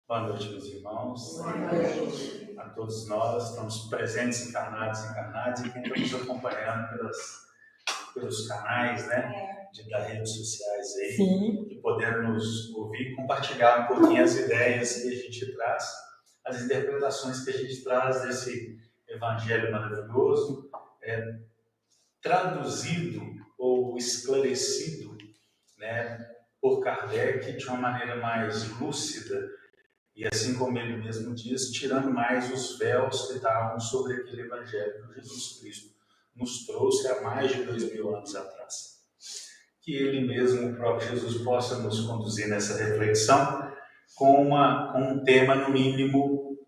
Boa noite, meus irmãos. Boa noite. A todos nós, estamos presentes, encarnados e quem está nos acompanhando pelos canais, né, das redes sociais aí, Sim. que podemos ouvir e compartilhar um pouquinho as ideias que a gente traz, as interpretações que a gente traz desse evangelho maravilhoso, traduzido ou esclarecido, né, por Kardec de uma maneira mais lúcida, e assim como ele mesmo diz, tirando mais os véus que estavam sobre aquele evangelho que Jesus Cristo nos trouxe há mais de 2000 anos atrás. Que ele mesmo, o próprio Jesus, possa nos conduzir nessa reflexão com um tema, no mínimo,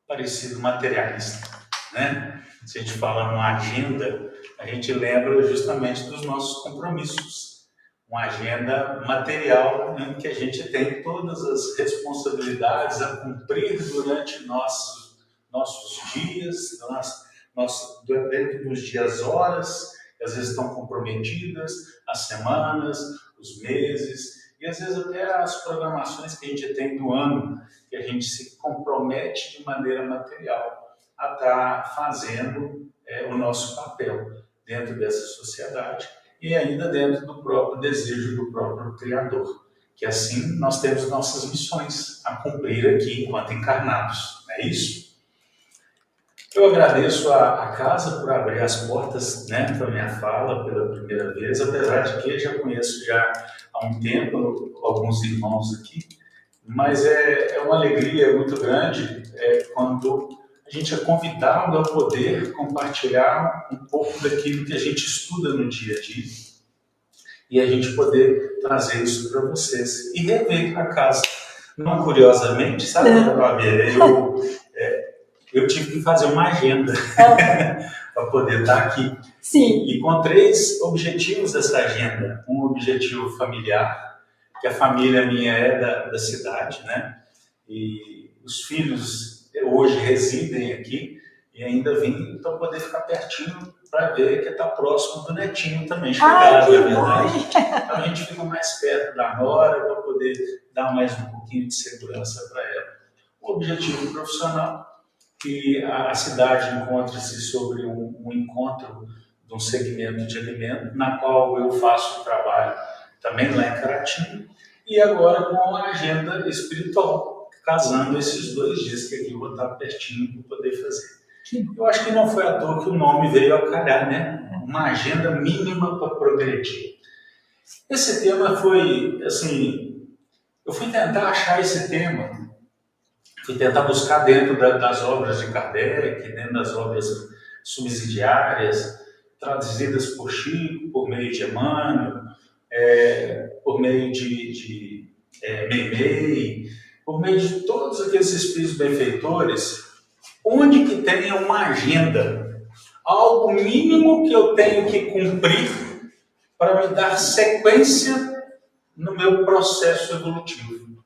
parecido materialista, né? Se a gente fala numa agenda, a gente lembra justamente dos nossos compromissos. Uma agenda material em que a gente tem todas as responsabilidades a cumprir durante nossos dias, dentro dos dias, horas, que às vezes estão comprometidas, as semanas, os meses, e às vezes até as programações que a gente tem do ano, que a gente se compromete de maneira material a estar fazendo o nosso papel dentro dessa sociedade e ainda dentro do próprio desejo do próprio Criador. Que assim nós temos nossas missões a cumprir aqui enquanto encarnados, não é isso? Eu agradeço a casa por abrir as portas, né, para a minha fala pela primeira vez, apesar de que eu já conheço há um tempo alguns irmãos aqui, mas é uma alegria muito grande quando a gente é convidado a poder compartilhar um pouco daquilo que a gente estuda no dia a dia e a gente poder trazer isso para vocês e rever a casa. Não curiosamente, sabe, Fabíola? Eu tive que fazer uma agenda para poder estar aqui. Sim. E com 3 objetivos dessa agenda. Um objetivo familiar, que a família minha é da cidade, né? E os filhos hoje residem aqui e ainda vim para poder ficar pertinho para ver que está próximo do netinho também chegar, na verdade. Então a gente fica mais perto da nora para poder dar mais um pouquinho de segurança para ela. O objetivo profissional, que a cidade encontre-se sobre um encontro de um segmento de alimento, na qual eu faço o trabalho também lá em Caratinga, e agora com a agenda espiritual, casando esses 2 dias que aqui eu vou estar pertinho para poder fazer. Eu acho que não foi à toa que o nome veio a calhar, né? Uma agenda mínima para progredir. Esse tema foi, assim, eu fui tentar achar esse tema, fui tentar buscar dentro das obras de Kardec, dentro das obras subsidiárias, traduzidas por Chico, por meio de Emmanuel, por meio de Meimei, por meio de todos aqueles espíritos benfeitores, onde que tem uma agenda, algo mínimo que eu tenho que cumprir para me dar sequência no meu processo evolutivo.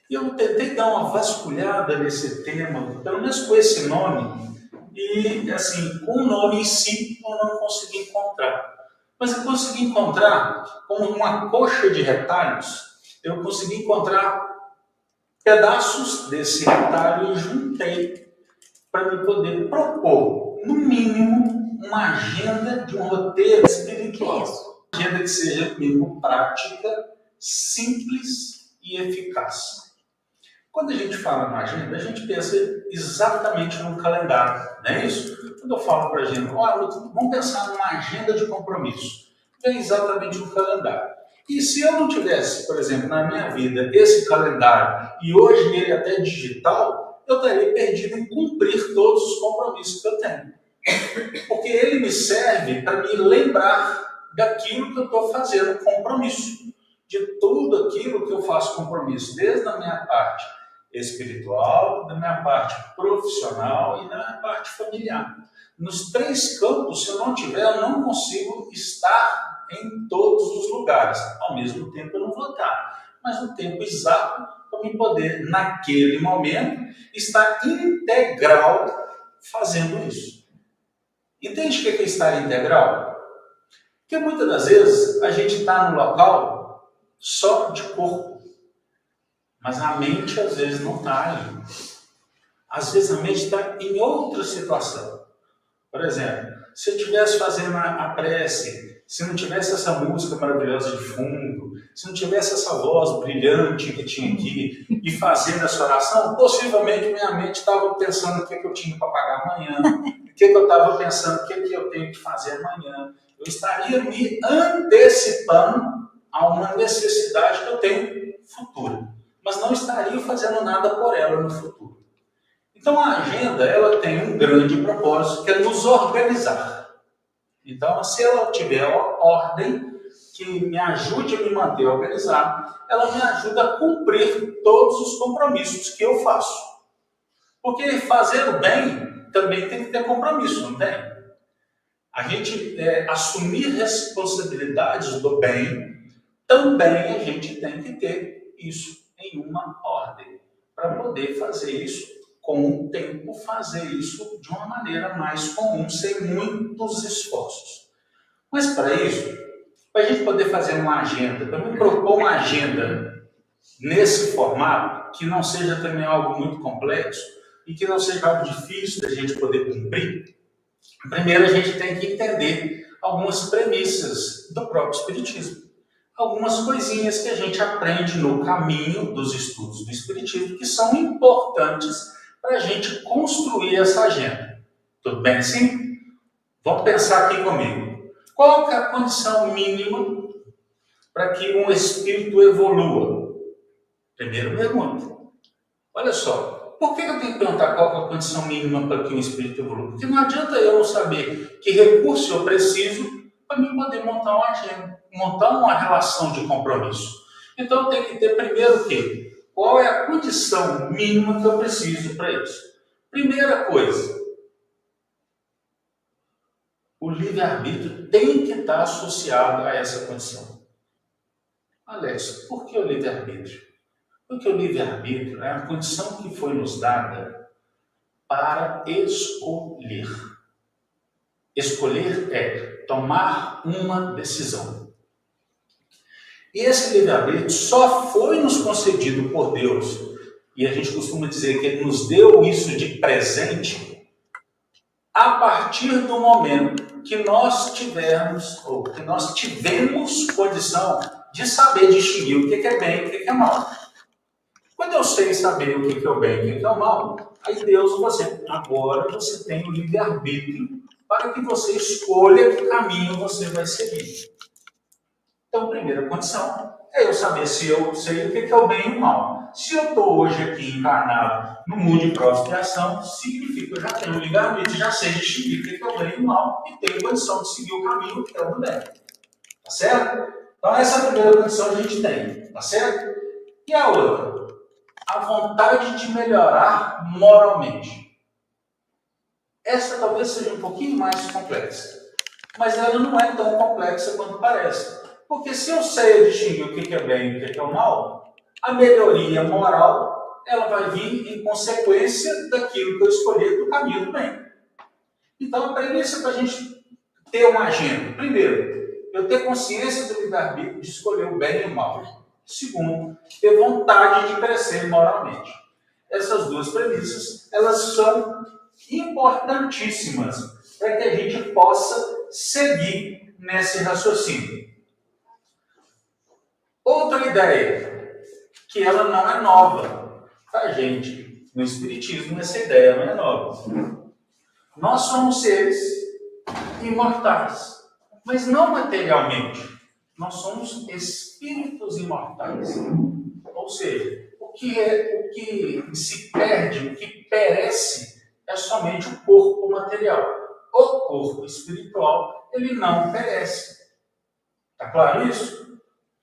E eu tentei dar uma vasculhada nesse tema, pelo menos com esse nome, e assim, com o nome em si eu não consegui encontrar. Mas eu consegui encontrar, como uma coxa de retalhos, eu consegui encontrar pedaços desse retalho e juntei para me poder propor, no mínimo, uma agenda de um roteiro espiritual. Uma agenda que seja, no mínimo, prática, simples e eficaz. Quando a gente fala na agenda, a gente pensa exatamente no calendário, não é isso? Quando eu falo para a gente, vamos pensar numa agenda de compromisso, vem exatamente no calendário. E se eu não tivesse, por exemplo, na minha vida, esse calendário, e hoje ele até digital, eu estaria perdido em cumprir todos os compromissos que eu tenho. Porque ele me serve para me lembrar daquilo que eu estou fazendo compromisso. De tudo aquilo que eu faço compromisso, desde a minha parte espiritual, da minha parte profissional e da minha parte familiar. Nos 3 campos, se eu não tiver, eu não consigo estar em todos os lugares. Ao mesmo tempo, eu não vou estar, mas no tempo exato para me poder, naquele momento, estar integral fazendo isso. Entende o que é estar integral? Porque muitas das vezes a gente está no local só de corpo, Mas a mente às vezes não está ali. Às vezes a mente está em outra situação. Por exemplo, se eu estivesse fazendo a prece, se não tivesse essa música maravilhosa de fundo, se não tivesse essa voz brilhante que tinha aqui, e fazendo essa oração, possivelmente minha mente estava pensando o que eu tinha para pagar amanhã, o que eu estava pensando, o que eu tenho que fazer amanhã. Eu estaria me antecipando a uma necessidade que eu tenho futura, mas não estaria fazendo nada por ela no futuro. Então a agenda, ela tem um grande propósito, que é nos organizar. Então, se ela tiver ordem que me ajude a me manter organizado, ela me ajuda a cumprir todos os compromissos que eu faço. Porque fazer o bem também tem que ter compromisso, não tem? A gente assumir responsabilidades do bem, também a gente tem que ter isso em uma ordem, para poder fazer isso com o tempo, fazer isso de uma maneira mais comum, sem muitos esforços. Mas para isso, para a gente poder fazer uma agenda, para me propor uma agenda nesse formato, que não seja também algo muito complexo e que não seja algo difícil da gente poder cumprir, primeiro a gente tem que entender algumas premissas do próprio Espiritismo. Algumas coisinhas que a gente aprende no caminho dos estudos do Espiritismo que são importantes para a gente construir essa agenda. Tudo bem assim? Vamos pensar aqui comigo. Qual é a condição mínima para que um espírito evolua? Primeiro pergunta. Olha só, por que eu tenho que perguntar qual é a condição mínima para que um espírito evolua? Porque não adianta eu não saber que recurso eu preciso para mim poder montar uma agenda, montar uma relação de compromisso. Então eu tenho que ter primeiro o quê? Qual é a condição mínima que eu preciso para isso? Primeira coisa, o livre-arbítrio tem que estar associado a essa condição. Alex, por que o livre-arbítrio? Porque o livre-arbítrio é a condição que foi nos dada para escolher. Escolher é tomar uma decisão. E esse livre-arbítrio só foi nos concedido por Deus, e a gente costuma dizer que Ele nos deu isso de presente, a partir do momento que nós tivermos, ou que nós tivemos condição de saber distinguir o que é bem e o que é mal. Quando eu sei saber o que é o bem e o que é o mal, aí Deus, agora você tem o livre-arbítrio para que você escolha que caminho você vai seguir. Então, a primeira condição é eu saber se eu sei o que é o bem e o mal. Se eu estou hoje aqui encarnado no mundo de prova e criação, significa que eu já tenho o livre-arbítrio, já sei distinguir o que é o bem e o mal e tenho condição de seguir o caminho que é o do bem. Tá certo? Então, essa é a primeira condição que a gente tem. Tá certo? E a outra? A vontade de melhorar moralmente. Essa talvez seja um pouquinho mais complexa, mas ela não é tão complexa quanto parece. Porque se eu sei distinguir o que é bem e o que é o mal, a melhoria moral ela vai vir em consequência daquilo que eu escolhi do caminho do bem. Então, a premissa para a gente ter uma agenda. Primeiro, eu ter consciência do livre-arbítrio de escolher o bem e o mal. Segundo, ter vontade de crescer moralmente. Essas duas premissas, elas são importantíssimas para que a gente possa seguir nesse raciocínio. Outra ideia, que ela não é nova para a gente. No Espiritismo, essa ideia não é nova. Nós somos seres imortais, mas não materialmente. Nós somos espíritos imortais. Ou seja, o que se perde, o que perece, é somente o corpo material. O corpo espiritual, ele não perece. Está claro isso?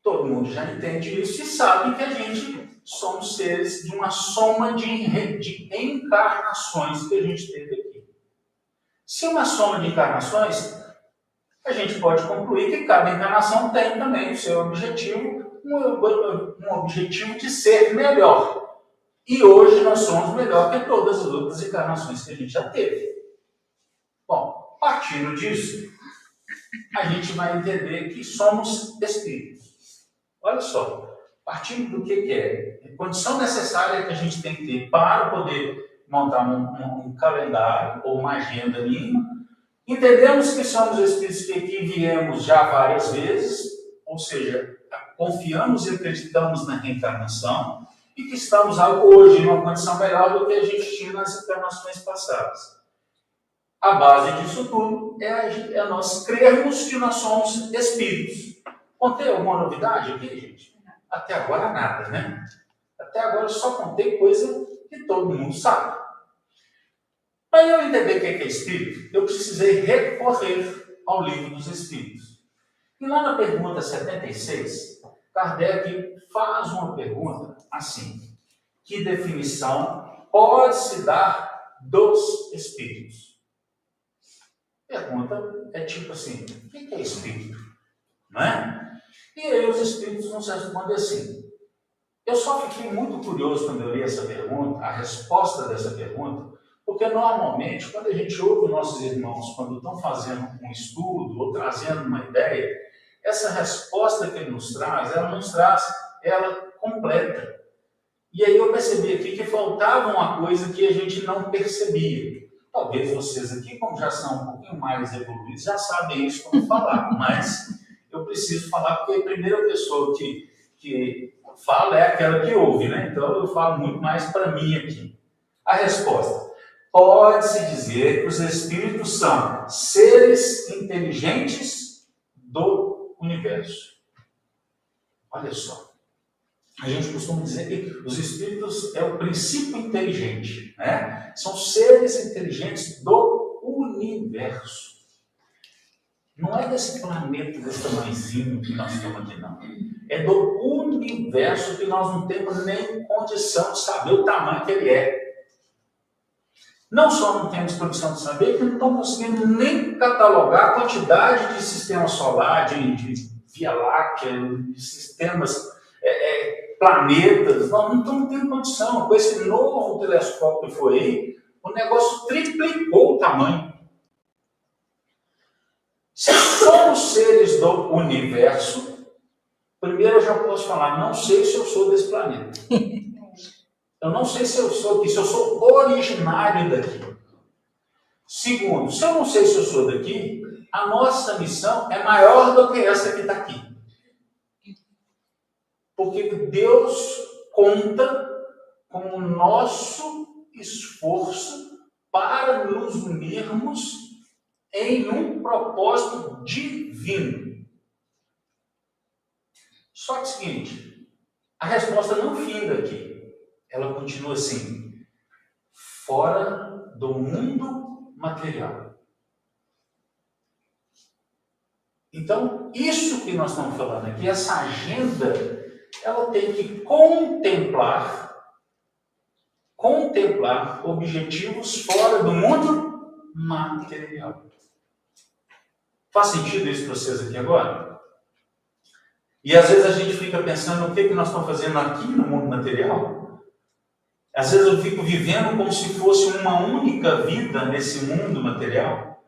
Todo mundo já entende isso e sabe que a gente somos seres de uma soma de encarnações que a gente teve aqui. Se uma soma de encarnações, a gente pode concluir que cada encarnação tem também o seu objetivo, um objetivo de ser melhor. E hoje nós somos melhor que todas as outras encarnações que a gente já teve. Bom, partindo disso, a gente vai entender que somos espíritos. Olha só, partindo do que é? condição necessária que a gente tem que ter para poder montar um calendário ou uma agenda mínima. Entendemos que somos espíritos que aqui viemos já várias vezes, ou seja, confiamos e acreditamos na reencarnação e que estamos hoje em uma condição melhor do que a gente tinha nas encarnações passadas. A base disso tudo é nós crermos que nós somos espíritos. Contei alguma novidade aqui, gente? Até agora nada, né? Até agora eu só contei coisa que todo mundo sabe. Para eu entender o que é espírito, eu precisei recorrer ao Livro dos Espíritos. E lá na pergunta 76, Kardec faz uma pergunta assim: que definição pode-se dar dos espíritos? A pergunta é tipo assim: o que é espírito? Não é? E aí os espíritos nos respondem assim. Eu só fiquei muito curioso quando eu li essa pergunta, a resposta dessa pergunta, porque normalmente, quando a gente ouve nossos irmãos, quando estão fazendo um estudo ou trazendo uma ideia, essa resposta que ele nos traz, ela nos traz ela completa. E aí eu percebi aqui que faltava uma coisa que a gente não percebia. Talvez vocês aqui, como já são um pouquinho mais evoluídos, já sabem isso como falar, mas eu preciso falar porque a primeira pessoa que fala é aquela que ouve, né? Então eu falo muito mais para mim aqui. A resposta: pode-se dizer que os espíritos são seres inteligentes do universo. Olha só. A gente costuma dizer que os espíritos é o princípio inteligente, né? São seres inteligentes do universo. Não é desse planeta, desse tamanhozinho que nós estamos aqui, não. É do universo que nós não temos nem condição de saber o tamanho que ele é. Não só não temos condição de saber, que não estamos conseguindo nem catalogar a quantidade de sistema solar, de Via Láctea, de sistemas, planetas. Nós não estamos tendo condição. Com esse novo telescópio que foi aí, o negócio triplicou o tamanho. Se somos seres do universo, primeiro eu já posso falar, não sei se eu sou desse planeta. Eu não sei se eu sou aqui, se eu sou originário daqui. Segundo, se eu não sei se eu sou daqui, a nossa missão é maior do que essa que está aqui. Porque Deus conta com o nosso esforço para nos unirmos em um propósito divino. Só que é o seguinte, a resposta não finda aqui. Ela continua assim: fora do mundo material. Então, isso que nós estamos falando aqui, essa agenda, ela tem que contemplar objetivos fora do mundo material. Faz sentido isso para vocês aqui agora? E às vezes a gente fica pensando o que nós estamos fazendo aqui no mundo material. Às vezes eu fico vivendo como se fosse uma única vida nesse mundo material.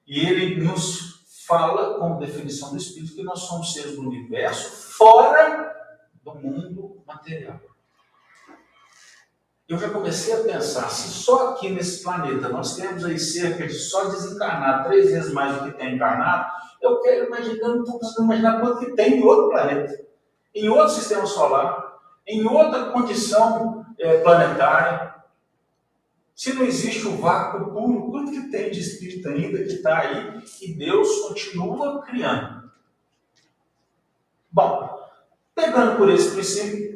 E ele nos fala, como definição do Espírito, que nós somos seres do universo fora do mundo material. Eu já comecei a pensar, se só aqui nesse planeta nós temos aí cerca de só desencarnado 3 vezes mais do que tem encarnado, eu quero imaginar, não estou conseguindo imaginar quanto que tem em outro planeta, em outro sistema solar, em outra condição planetária. Se não existe o vácuo puro, quanto que tem de espírito ainda que está aí e Deus continua criando? Bom, pegando por esse princípio,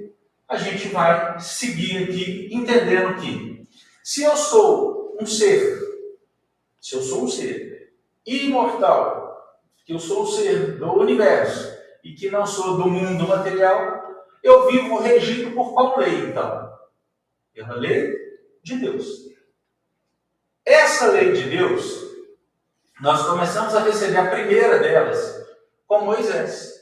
a gente vai seguir aqui entendendo que se eu sou um ser imortal, que eu sou um ser do universo e que não sou do mundo material, eu vivo regido por qual lei, então? Pela lei de Deus. Essa lei de Deus, nós começamos a receber a primeira delas com Moisés,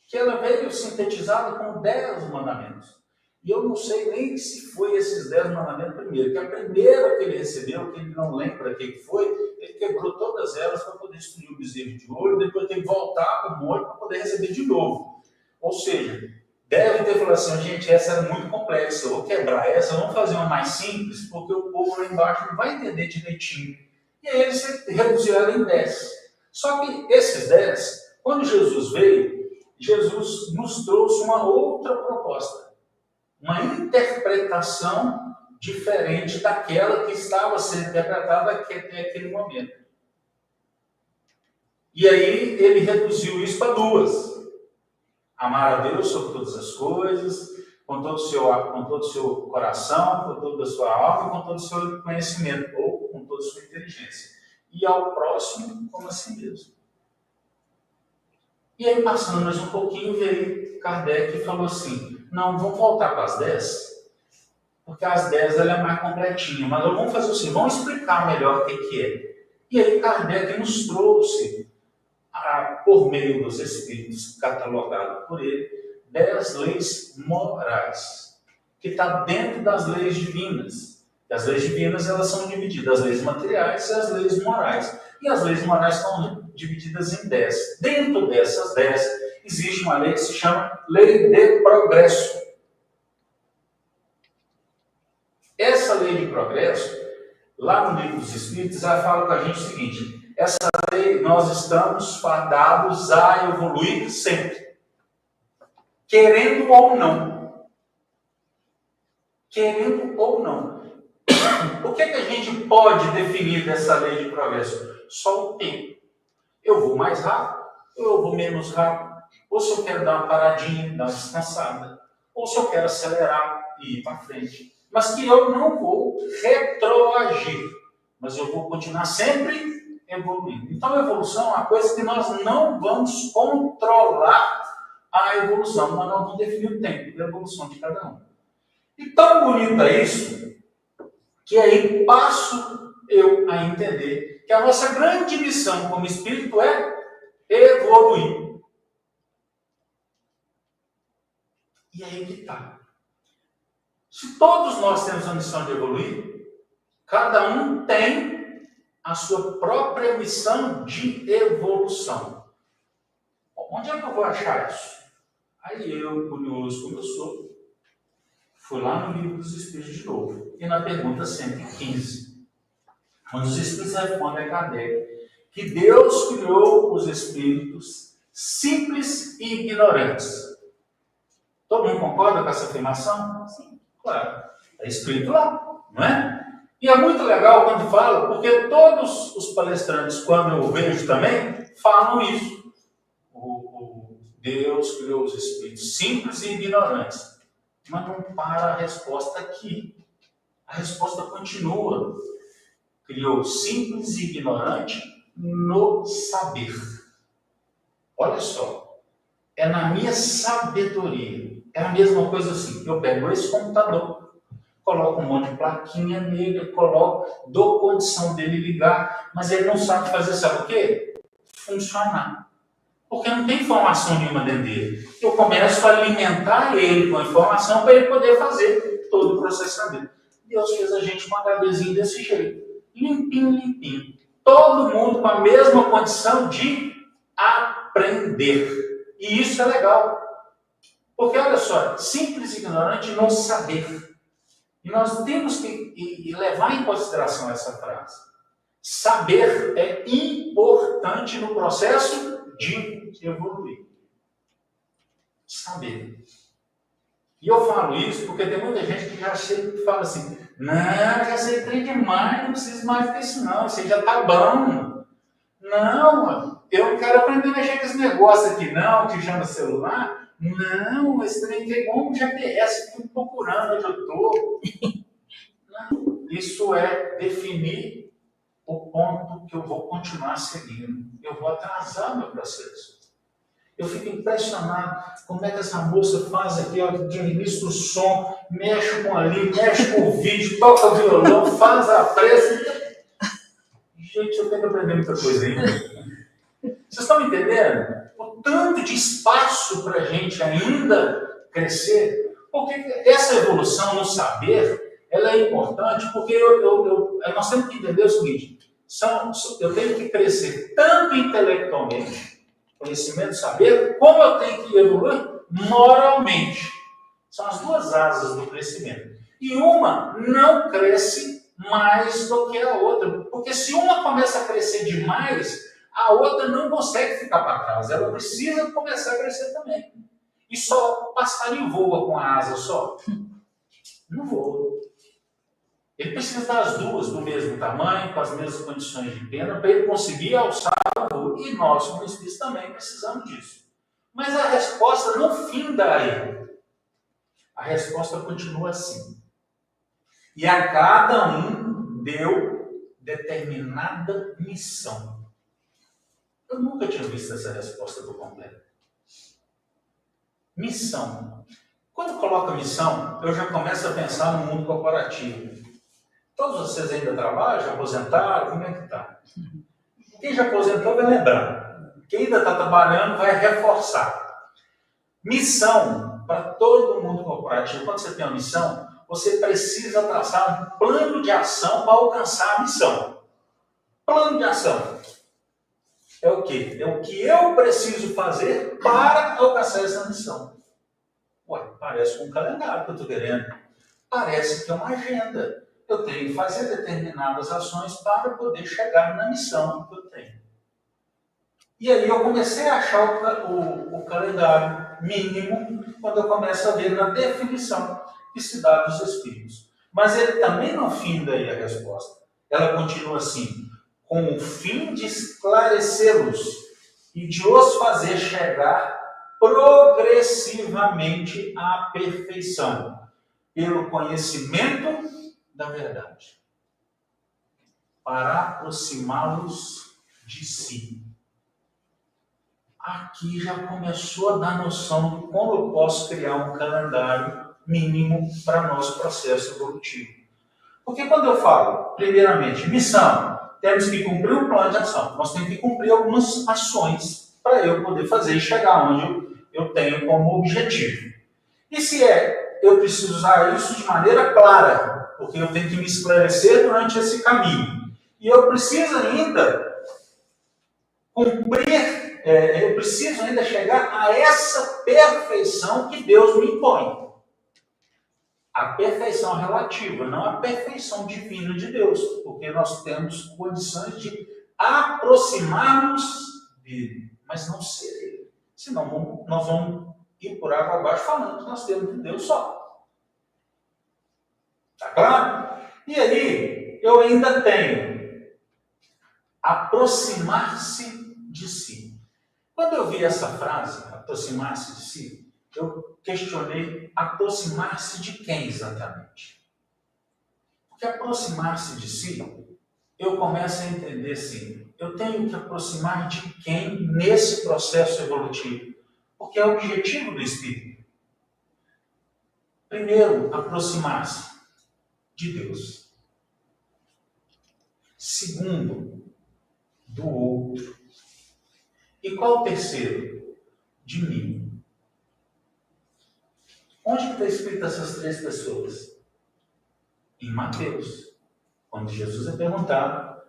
que ela veio sintetizada com 10 mandamentos. E eu não sei nem se foi esses 10 mandamentos primeiro, que a primeira que ele recebeu, que ele não lembra o que foi, ele quebrou todas elas para poder destruir o bezerro de ouro, depois teve que voltar para o monte para poder receber de novo. Ou seja, deve ter falado assim, gente, essa era muito complexa, eu vou quebrar essa, vamos fazer uma mais simples, porque o povo lá embaixo não vai entender direitinho. E aí eles reduziram ela em 10. Só que esses 10, quando Jesus veio, Jesus nos trouxe uma outra proposta, uma interpretação diferente daquela que estava sendo interpretada até aquele momento. E aí ele reduziu isso para 2. Amar a Deus sobre todas as coisas, com todo o seu coração, com toda a sua alma, com todo o seu conhecimento, ou com toda a sua inteligência. E ao próximo como a si mesmo. E aí, passando mais um pouquinho, veio Kardec e falou assim, não, vamos voltar para as 10, porque as 10 ela é mais completinha, mas vamos fazer assim, vamos explicar melhor o que é. E aí Kardec nos trouxe, por meio dos Espíritos, catalogado por ele, 10 leis morais, que está dentro das leis divinas. E as leis divinas elas são divididas, as leis materiais e as leis morais. E as leis morais estão divididas em 10. Dentro dessas 10, existe uma lei que se chama Lei de Progresso. Essa lei de progresso, lá no Livro dos Espíritos, ela fala com a gente o seguinte, essa lei, nós estamos fadados a evoluir sempre. Querendo ou não. Querendo ou não. O que a gente pode definir dessa lei de progresso? Só o tempo. Eu vou mais rápido, ou eu vou menos rápido. Ou se eu quero dar uma paradinha, dar uma descansada. Ou se eu quero acelerar e ir para frente. Mas que eu não vou retroagir. Mas eu vou continuar sempre evoluindo. Então a evolução é uma coisa que nós não vamos controlar a evolução. Nós não vamos definir o tempo da evolução de cada um. E tão bonito é isso, que aí passo eu a entender que a nossa grande missão como espírito é evoluir. E aí que está. Se todos nós temos a missão de evoluir, cada um tem a sua própria missão de evolução. Onde é que eu vou achar isso? Aí eu, curioso como eu sou, fui lá no Livro dos Espíritos de novo, e na pergunta 115, onde os Espíritos respondem a Kardec que Deus criou os Espíritos simples e ignorantes. Todo mundo concorda com essa afirmação? Sim. Claro, está escrito lá, não é? E é muito legal quando fala, porque todos os palestrantes, quando eu vejo também, falam isso. Deus criou os Espíritos simples e ignorantes. Mas não para a resposta aqui. A resposta continua. Criou simples e ignorante no saber. Olha só. É na minha sabedoria. É a mesma coisa assim. Eu pego esse computador, coloco um monte de plaquinha nele, dou condição dele ligar, mas ele não sabe fazer, sabe o quê? Funcionar. Porque não tem informação nenhuma dentro dele. Eu começo a alimentar ele com informação para ele poder fazer todo o processamento. Deus fez a gente com um HDzinho desse jeito. Limpinho, limpinho. Todo mundo com a mesma condição de aprender. E isso é legal. Porque, olha só, simples e ignorante no saber. E nós temos que levar em consideração essa frase. Saber é importante no processo de evoluir. Saber. E eu falo isso porque tem muita gente que já chega e fala assim, não, já sei trem demais, não preciso mais disso não, isso aí já tá bom. Não, eu não quero aprender a mexer com esse negócio aqui não, que chama celular. Não, esse trem aqui é igual um GPS, fico procurando onde eu estou. Isso é definir o ponto que eu vou continuar seguindo. Eu vou atrasar meu processo. Eu fico impressionado como é que essa moça faz aqui, ó, administra o som, mexe com ali, mexe com o vídeo, toca o violão, faz a pressa. Gente, eu tenho que aprender muita coisa ainda. Vocês estão me entendendo? O tanto de espaço para a gente ainda crescer. Porque essa evolução no saber, ela é importante porque nós temos que entender o seguinte, eu tenho que crescer tanto intelectualmente, conhecimento, saber, como eu tenho que evoluir moralmente. São as duas asas do crescimento. E uma não cresce mais do que a outra. Porque se uma começa a crescer demais, a outra não consegue ficar para trás. Ela precisa começar a crescer também. E só o passarinho voa com a asa só? Não voa. Ele precisa das duas do mesmo tamanho, com as mesmas condições de pena, para ele conseguir alçar o voo. E nós, como espíritos, também precisamos disso. Mas a resposta não finda aí. A resposta continua assim. E a cada um deu determinada missão. Eu nunca tinha visto essa resposta por completo. Missão. Quando coloca missão, eu já começo a pensar no mundo corporativo. Todos vocês ainda trabalham, já aposentaram, como é que está? Quem já aposentou vai lembrar. Quem ainda está trabalhando vai reforçar. Missão, para todo mundo corporativo, quando você tem uma missão, você precisa traçar um plano de ação para alcançar a missão. Plano de ação. É o quê? É o que eu preciso fazer para alcançar essa missão. Ué, parece um calendário que eu estou querendo. Parece que é uma agenda. Eu tenho que fazer determinadas ações para poder chegar na missão que eu tenho. E aí eu comecei a achar o calendário mínimo quando eu começo a ver na definição que se dá dos Espíritos. Mas ele também não finda aí a resposta. Ela continua assim: com o fim de esclarecê-los e de os fazer chegar progressivamente à perfeição, pelo conhecimento da verdade, para aproximá-los de si. Aqui já começou a dar noção de como eu posso criar um calendário mínimo para nosso processo evolutivo. Porque quando eu falo, primeiramente, missão, temos que cumprir um plano de ação. Nós temos que cumprir algumas ações para eu poder fazer e chegar onde eu tenho como objetivo. E se eu preciso usar isso de maneira clara, porque eu tenho que me esclarecer durante esse caminho. E eu preciso ainda eu preciso ainda chegar a essa perfeição que Deus me impõe. A perfeição relativa, não a perfeição divina de Deus, porque nós temos condições de aproximar-nos dele, mas não ser ele. Senão nós vamos ir por água abaixo falando que nós temos um Deus só. Está claro? E aí, eu ainda tenho aproximar-se de si. Quando eu vi essa frase, aproximar-se de si, eu questionei aproximar-se de quem exatamente? Porque aproximar-se de si, eu começo a entender assim, eu tenho que aproximar de quem nesse processo evolutivo? Porque é o objetivo do Espírito. Primeiro, aproximar-se de Deus. Segundo, do outro. E qual o terceiro? De mim. Onde está escrito essas três pessoas? Em Mateus. Quando Jesus é perguntado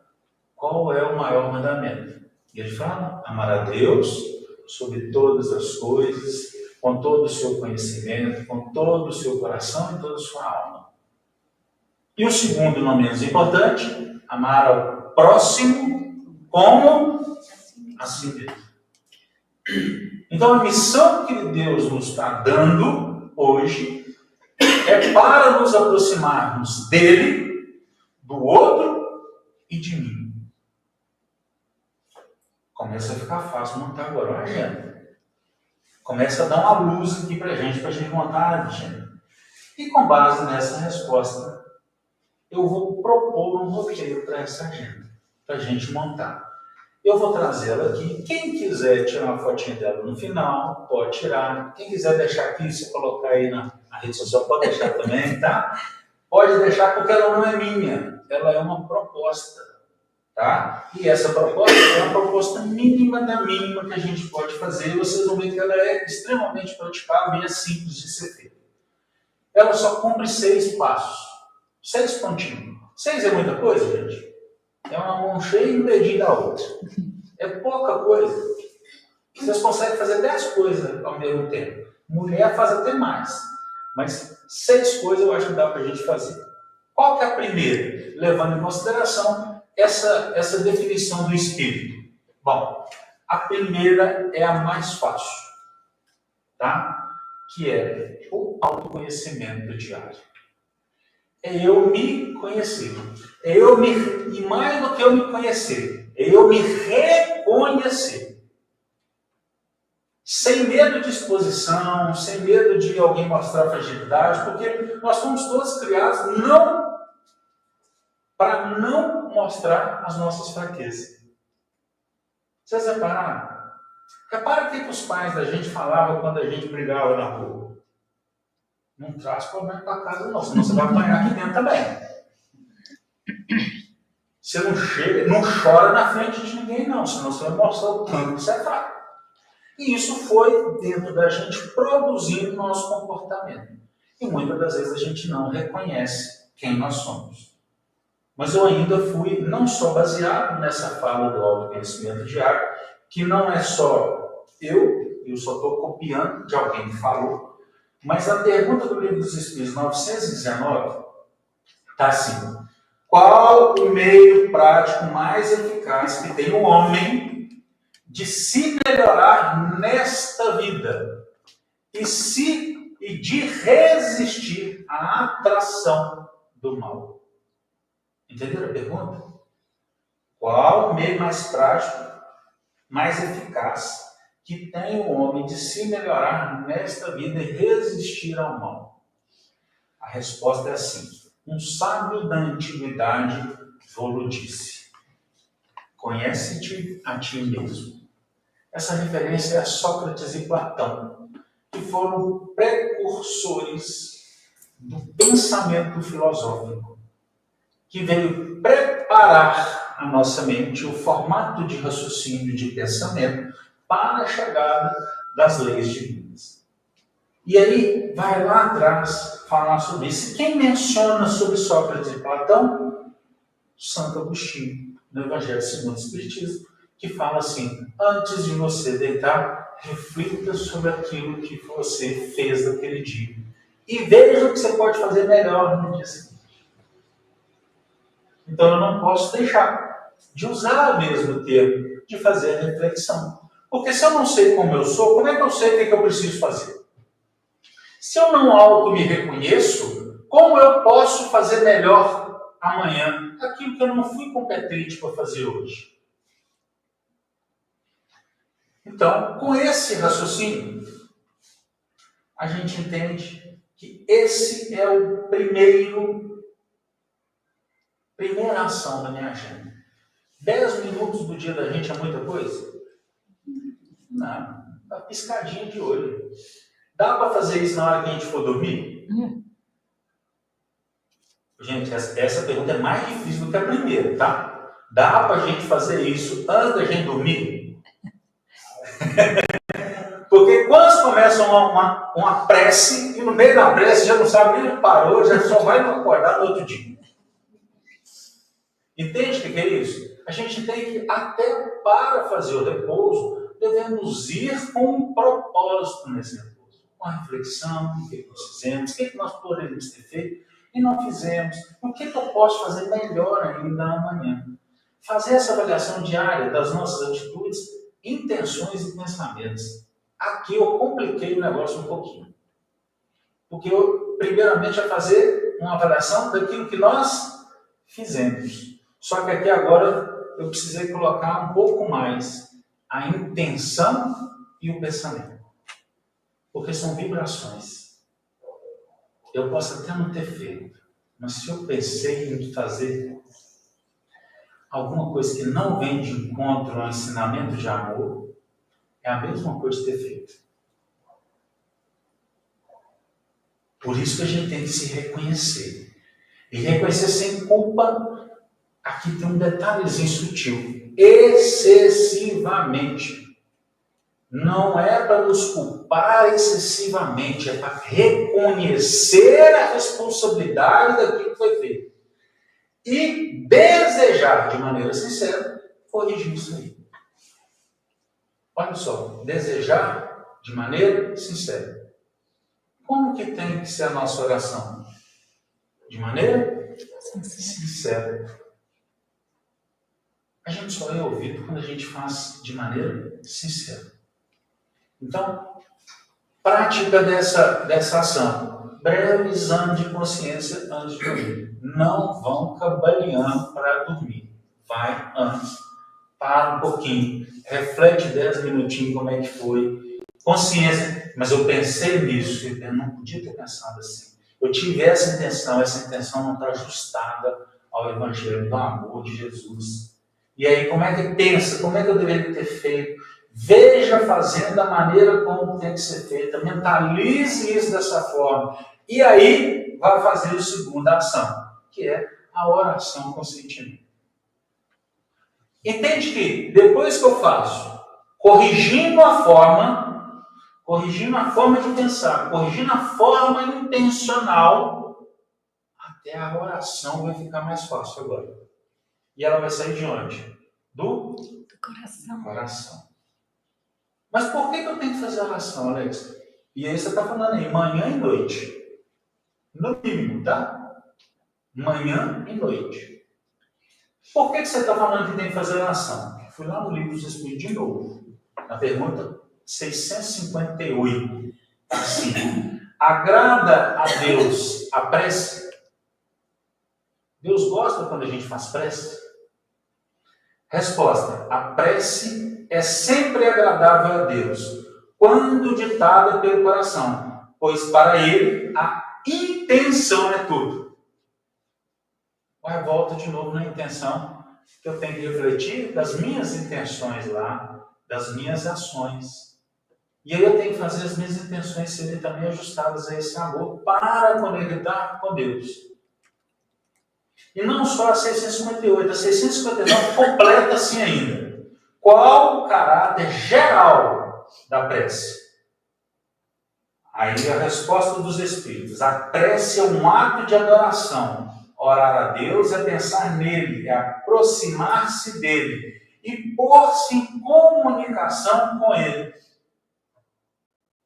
qual é o maior mandamento. E ele fala, amar a Deus sobre todas as coisas, com todo o seu conhecimento, com todo o seu coração e toda a sua alma. E o segundo, não menos importante, amar ao próximo como a si mesmo. Então a missão que Deus nos está dando hoje é para nos aproximarmos dele, do outro e de mim. Começa a ficar fácil montar agora uma agenda. Começa a dar uma luz aqui para a gente montar a agenda. E com base nessa resposta, eu vou propor um roteiro para essa agenda, para a gente montar. Eu vou trazê-la aqui. Quem quiser tirar uma fotinha dela no final, pode tirar. Quem quiser deixar aqui, se colocar aí na rede social, pode deixar também, tá? Pode deixar porque ela não é minha. Ela é uma proposta, tá? E essa proposta é uma proposta mínima da mínima que a gente pode fazer. Vocês vão ver que ela é extremamente praticável e é simples de ser feita. Ela só cumpre 6 passos. 6 pontinhos. 6 é muita coisa, gente? É uma mão cheia e um dedinho da outra. É pouca coisa. Vocês conseguem fazer 10 coisas ao mesmo tempo. Mulher faz até mais. Mas 6 coisas eu acho que dá para a gente fazer. Qual que é a primeira? Levando em consideração essa definição do espírito. Bom, a primeira é a mais fácil, tá? Que é o autoconhecimento diário. É eu me conhecer. E mais do que eu me conhecer, é eu me reconhecer. Sem medo de exposição, sem medo de alguém mostrar fragilidade, porque nós fomos todos criados para não mostrar as nossas fraquezas. Vocês repararam? Repara o que os pais da gente falavam quando a gente brigava na rua. Não traz problema para casa não, senão você vai apanhar aqui dentro também. Você não chega, não chora na frente de ninguém não, senão você vai mostrar o tanto que você é fraco. E isso foi dentro da gente produzindo nosso comportamento. E muitas das vezes a gente não reconhece quem nós somos. Mas eu ainda fui, não só baseado nessa fala do autoconhecimento diário, que não é só eu só estou copiando de alguém que falou, mas a pergunta do Livro dos Espíritos 919 está assim: qual o meio prático mais eficaz que tem o homem de se melhorar nesta vida e de resistir à atração do mal? Entenderam a pergunta? Qual o meio mais prático, mais eficaz que tem o homem de se melhorar nesta vida e resistir ao mal? A resposta é assim: um sábio da antiguidade vou-lo disse: conhece-te a ti mesmo. Essa referência é a Sócrates e Platão, que foram precursores do pensamento filosófico, que veio preparar a nossa mente, o formato de raciocínio, de pensamento, para a chegada das leis divinas. E aí, vai lá atrás falar sobre isso. Quem menciona sobre Sócrates e Platão? Santo Agostinho, no Evangelho segundo o Espiritismo, que fala assim: antes de você deitar, reflita sobre aquilo que você fez naquele dia. E veja o que você pode fazer melhor no dia seguinte. Então eu não posso deixar de usar o mesmo termo, de fazer a reflexão. Porque se eu não sei como eu sou, como é que eu sei o que eu preciso fazer? Se eu não auto me reconheço, como eu posso fazer melhor amanhã aquilo que eu não fui competente para fazer hoje? Então, com esse raciocínio, a gente entende que esse é o primeira ação da minha agenda. 10 minutos do dia da gente é muita coisa? Não, uma piscadinha de olho. Dá para fazer isso na hora que a gente for dormir? Gente, essa pergunta é mais difícil do que a primeira, tá? Dá para a gente fazer isso antes da gente dormir? Porque quando começam uma prece, e no meio da prece já não sabe nem onde parou, já só vai acordar no outro dia. Entende o que é isso? A gente tem que, até para fazer o repouso, devemos ir com um propósito nesse repouso. Uma reflexão, o que nós fizemos, o que nós poderíamos ter feito e não fizemos, o que eu posso fazer melhor ainda amanhã. Fazer essa avaliação diária das nossas atitudes, intenções e pensamentos. Aqui eu compliquei o negócio um pouquinho. Porque eu, primeiramente, é fazer uma avaliação daquilo que nós fizemos. Só que aqui agora eu precisei colocar um pouco mais a intenção e o pensamento. Porque são vibrações. Eu posso até não ter feito, mas se eu pensei em fazer alguma coisa que não vem de encontro ao ensinamento de amor, é a mesma coisa de ter feito. Por isso que a gente tem que se reconhecer. E reconhecer sem culpa. Aqui tem um detalhezinho sutil. Excessivamente. Não é para nos culpar excessivamente, é para reconhecer a responsabilidade daquilo que foi feito. E desejar de maneira sincera corrigir isso aí. Olha só, desejar de maneira sincera. Como que tem que ser a nossa oração? De maneira sincera. A gente só é ouvido quando a gente faz de maneira sincera. Então, prática dessa ação. Breve exame de consciência antes de dormir. Não vão cambaleando para dormir. Vai antes. Para um pouquinho. Reflete 10 minutinhos como é que foi. Consciência. Mas eu pensei nisso. Eu não podia ter pensado assim. Eu tive essa intenção não está ajustada ao Evangelho do amor de Jesus. E aí, como é que pensa? Como é que eu deveria ter feito? Veja fazendo da maneira como tem que ser feita. Mentalize isso dessa forma. E aí, vai fazer a segunda ação, que é a oração com sentimento. Entende que, depois que eu faço, corrigindo a forma de pensar, corrigindo a forma intencional, até a oração vai ficar mais fácil agora. E ela vai sair de onde? Do coração. Mas por que eu tenho que fazer oração, Alex? E aí você está falando aí, manhã e noite. No mínimo, tá? Manhã e noite. Por que você está falando que tem que fazer oração? Fui lá no Livro dos Espíritos de novo. Na pergunta 658. Assim, agrada a Deus a prece? Deus gosta quando a gente faz prece? Resposta: a prece é sempre agradável a Deus, quando ditada pelo coração, pois para Ele a intenção é tudo. Mas volta de novo na intenção, que eu tenho que refletir das minhas intenções lá, das minhas ações. E aí eu tenho que fazer as minhas intenções serem também ajustadas a esse amor para conectar com Deus. E não só a 658, a 659 completa assim ainda. Qual o caráter geral da prece? Aí a resposta dos Espíritos. A prece é um ato de adoração. Orar a Deus é pensar nele, é aproximar-se dele e pôr-se em comunicação com ele.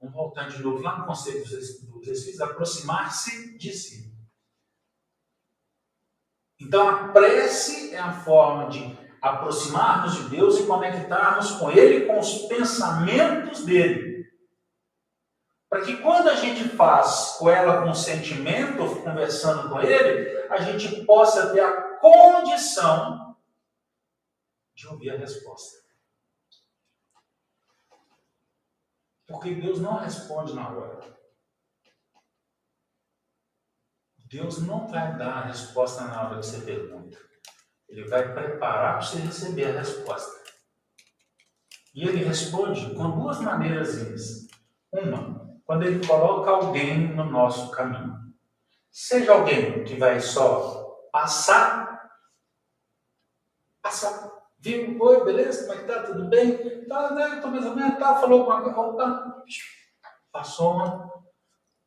Vamos voltar de novo lá no conceito dos Espíritos, aproximar-se de si. Então a prece é a forma de aproximarmos de Deus e conectarmos com Ele, com os pensamentos dele. Para que quando a gente faz com ela com sentimento, conversando com Ele, a gente possa ter a condição de ouvir a resposta. Porque Deus não responde na hora. Deus não vai dar a resposta na hora que você pergunta. Ele vai preparar para você receber a resposta. E ele responde com duas maneiras. Uma, quando ele coloca alguém no nosso caminho. Seja alguém que vai só passar, viu, oi, beleza, como é que tá, tudo bem? Tá, né, tô mais ou menos, tá, falou alguma coisa, tá. Passou,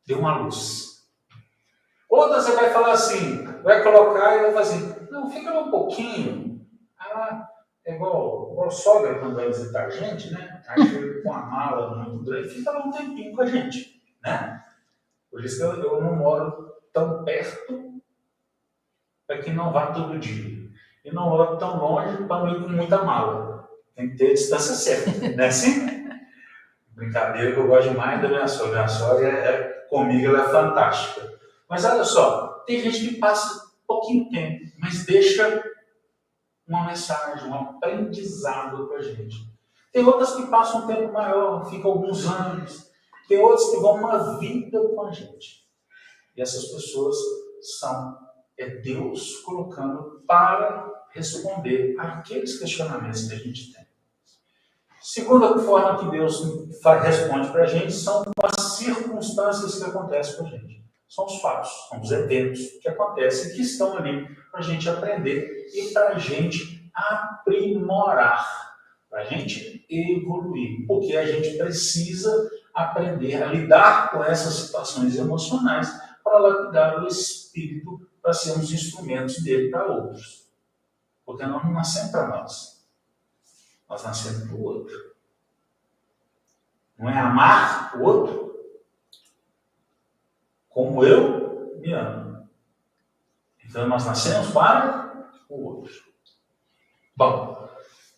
deu uma luz. Outra você vai falar assim, vai colocar e vai fazer assim, não, fica um pouquinho. É igual sogra quando vai visitar a gente, né? Aí chega com a mala muito grande, fica lá um tempinho com a gente, né? Por isso que eu não moro tão perto para que não vá todo dia. E não moro tão longe para não ir com muita mala. Tem que ter a distância certa, não é assim? Brincadeira que eu gosto demais da minha sogra. Minha sogra, comigo, ela é fantástica. Mas olha só, tem gente que passa pouquinho tempo, mas deixa uma mensagem, um aprendizado para a gente. Tem outras que passam um tempo maior, ficam alguns anos. Tem outras que vão uma vida com a gente. E essas pessoas são Deus colocando para responder àqueles questionamentos que a gente tem. Segunda forma que Deus responde para a gente são as circunstâncias que acontecem com a gente. São os fatos, são os eventos que acontecem, que estão ali para a gente aprender e para a gente aprimorar, para a gente evoluir. Porque a gente precisa aprender a lidar com essas situações emocionais para lapidar o espírito para sermos instrumentos dele para outros. Porque nós não nascemos para nós. Nós nascemos para o outro. Não é amar o outro? como eu me amo. Então nós nascemos para o outro. Bom,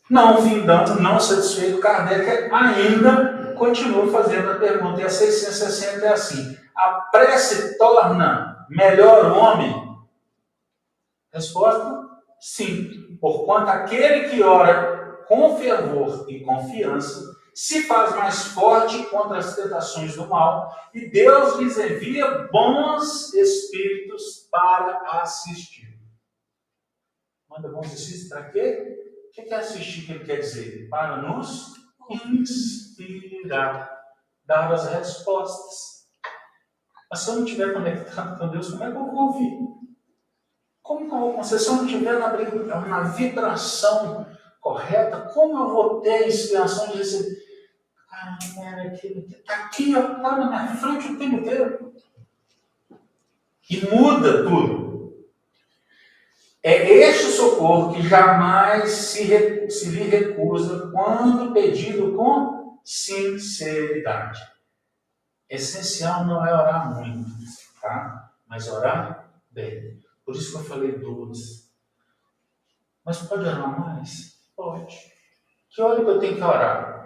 não findando, não satisfeito, Kardec ainda continua fazendo a pergunta. E a 660 é assim: a prece torna melhor homem? Resposta: sim, porquanto aquele que ora com fervor e confiança se faz mais forte contra as tentações do mal, e Deus lhes envia bons espíritos para assistir. Manda bons espíritos para quê? O que é assistir que ele quer dizer? Para nos inspirar, dar as respostas. Mas se eu não estiver conectado com Deus, como é que eu vou ouvir? Como que eu vou conseguir? Se eu não estiver na vibração correta, como eu vou ter a inspiração de receber? Cara, aquilo está aqui, está na minha frente o tempo inteiro. E muda tudo. É este socorro que jamais se lhe recusa quando pedido com sinceridade. Essencial não é orar muito, tá? Mas orar bem. Por isso que eu falei duas. Mas pode orar mais? Pode. Que hora que eu tenho que orar?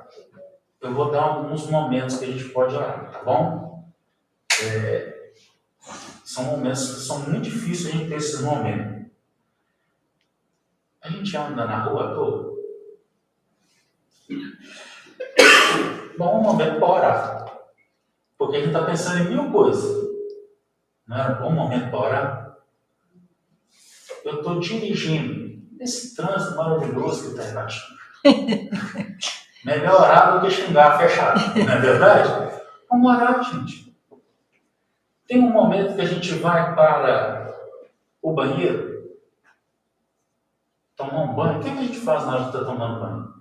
Eu vou dar alguns momentos que a gente pode orar, tá bom? São momentos que são muito difíceis a gente ter esses momentos. A gente anda na rua à toa. Bom, um momento para orar. Porque a gente está pensando em mil coisas. Não era um bom momento para orar? Eu estou dirigindo esse trânsito maravilhoso que está embaixo. Melhor orar do que xingar fechado, não é verdade? Vamos orar, gente. Tem um momento que a gente vai para o banheiro, tomar um banho. O que a gente faz na hora de estar tomando banho?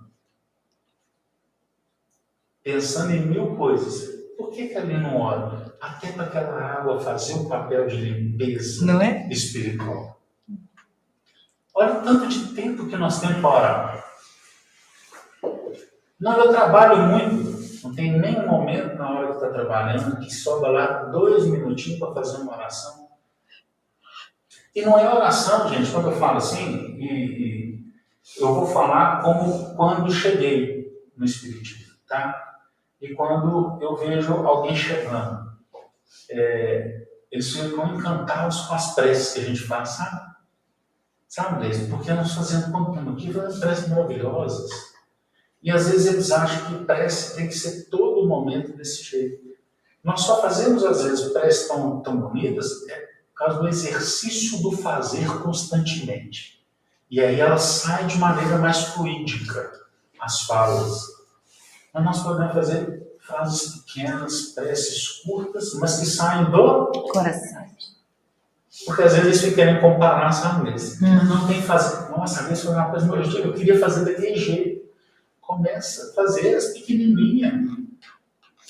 Pensando em mil coisas. Por que ali não ora? Até para aquela água fazer o papel de limpeza espiritual. Olha o tanto de tempo que nós temos para orar. Não, eu trabalho muito, não tem nenhum momento na hora que está trabalhando que sobra lá 2 minutinhos para fazer uma oração. E não é oração, gente, quando eu falo assim, eu vou falar como quando cheguei no Espiritismo, tá? E quando eu vejo alguém chegando, eles ficam encantados com as preces que a gente faz, sabe? Sabe, Deise? Porque nós fazemos aqui preces maravilhosas. E às vezes eles acham que prece tem que ser todo momento desse jeito. Nós só fazemos às vezes preces tão bonitas por causa do exercício do fazer constantemente. E aí ela sai de maneira mais fluídica, as falas. Mas nós podemos fazer frases pequenas, preces curtas, mas que saem do coração. Porque às vezes eles ficam querendo comparar, sabe? Não tem que fazer. Nossa, isso foi uma coisa muito. Eu queria fazer daquele jeito. Começa a fazer as pequenininhas.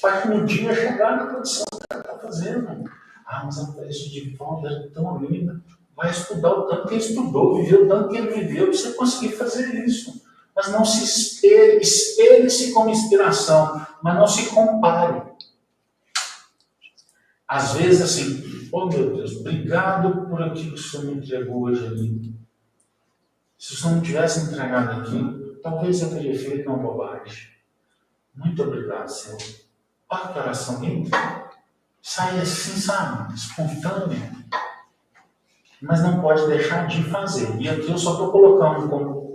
Para um dia chegar na condição que ela está fazendo. Ah, mas a prece de volta é tão linda. Vai estudar o tanto que ele estudou, viveu o tanto que ele viveu, para você conseguir fazer isso. Mas não se espelhe, espelhe-se como inspiração, mas não se compare. Às vezes, assim, oh meu Deus, obrigado por aquilo que o Senhor me entregou hoje ali. Se o Senhor não tivesse entregado aquilo, talvez eu teria feito uma bobagem. Muito obrigado, Senhor. Olha que oração linda. Sai assim, sabe? Espontânea. Mas não pode deixar de fazer. E aqui eu só estou colocando como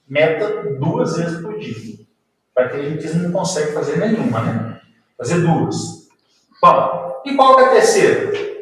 meta 2 vezes por dia. Para aquele que não consegue fazer nenhuma, né? Fazer 2. Bom, e qual que é a terceira?